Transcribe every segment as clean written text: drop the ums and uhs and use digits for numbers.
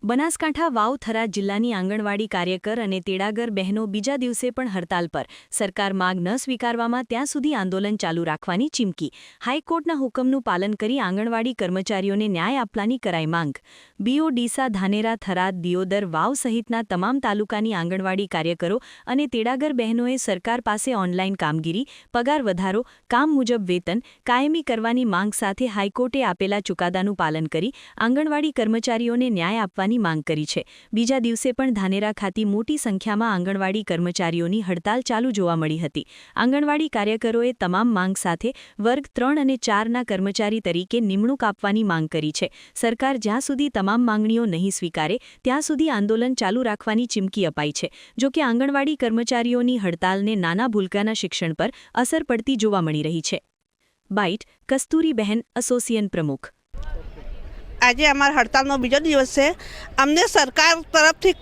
બનાસકાંઠા વાવ થરાદ જિલ્લાની આંગણવાડી કાર્યકર અને તેડાગર બહેનો બીજા દિવસે પણ હડતાલ પર સરકાર માગ ન સ્વીકારવામાં ત્યાં સુધી આંદોલન ચાલુ રાખવાની ચીમકી હાઈકોર્ટના હુકમનું પાલન કરી આંગણવાડી કર્મચારીઓને ન્યાય આપવાની કરાઈ માંગ બીઓ ડીસા ધાનેરા થરાદ દિયોદર વાવ સહિતના તમામ તાલુકાની આંગણવાડી કાર્યકરો અને તેડાગર બહેનોએ સરકાર પાસે ઓનલાઈન કામગીરી પગાર વધારો કામ મુજબ વેતન કાયમી કરવાની માંગ સાથે હાઈકોર્ટે આપેલા ચુકાદાનું પાલન કરી આંગણવાડી કર્મચારીઓને ન્યાય આપવાની માંગ કરી છે બીજા દિવસે પણ ધાનેરા ખાતે મોટી સંખ્યામાં આંગણવાડી કર્મચારીઓની હડતાલ ચાલુ જોવા મળી હતી આંગણવાડી કાર્યકરોએ તમામ માંગ સાથે વર્ગ 3 અને 4ના કર્મચારી તરીકે નિમણૂક આપવાની માંગ કરી છે સરકાર જ્યાં સુધી તમામ માંગણીઓ નહીં સ્વીકારે ત્યાં સુધી આંદોલન ચાલુ રાખવાની ચીમકી અપાઈ છે જો કે આંગણવાડી કર્મચારીઓની હડતાલને નાના ભૂલકાના શિક્ષણ પર અસર પડતી જોવા મળી રહી છે બાઇટ કસ્તુરીબહેન એસોસિએશન પ્રમુખ આજે અમારા હડતાલનો બીજો દિવસ છે અમને સરકાર તરફથી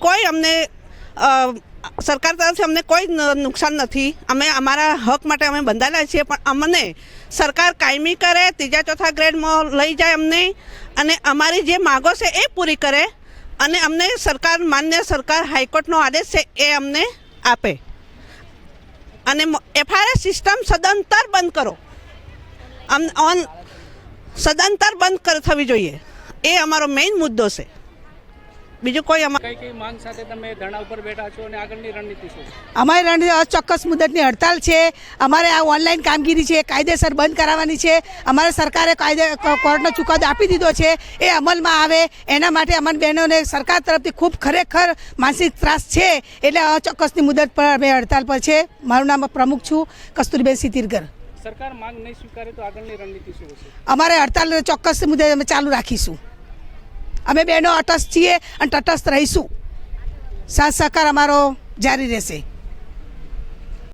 કોઈ નુકસાન નથી અમે અમારા હક માટે અમે બંધાયેલા છીએ પણ અમને સરકાર કાયમી કરે ત્રીજા ચોથા ગ્રેડમાં લઈ જાય અમને અને અમારી જે માગો છે એ પૂરી કરે અને અમને માન્ય સરકાર હાઈકોર્ટનો આદેશ છે એ અમને આપે અને એફઆઈઆર સિસ્ટમ સદંતર બંધ કરો સદંતર બંધ થવી જોઈએ એ અમારો મેઇન મુદ્દો છે બીજું કોઈ કઈ માંગ સાથે તમે ધરણા ઉપર બેઠા છો અને આગળની રણનીતિ શું અમારી રણનીતિ અચોક્કસ મુદતની હડતાલ છે અમારે આ ઓનલાઈન કામગીરી છે કાયદેસર બંધ કરાવવાની છે અમારે સરકારે કોર્ટનો ચુકાદો આપી દીધો છે એ અમલમાં આવે એના માટે અમારી બહેનોને સરકાર તરફથી ખૂબ ખરેખર માનસિક ત્રાસ છે એટલે અચોક્કસની મુદત પર અમે હડતાલ પર છે મારું નામ પ્રમુખ છું કસ્તુરીબેન સિતિરગર સરકાર માંગ નહીં સ્વીકારે તો આગળની રણનીતિ શું હશે અમારે હડતાલ ચોક્કસ મુદ્દે અમે ચાલુ રાખીશું અમે બહેનો તટસ્થ છીએ અને તટસ્થ રહીશું સાથ સહકાર અમારો જારી રહેશે।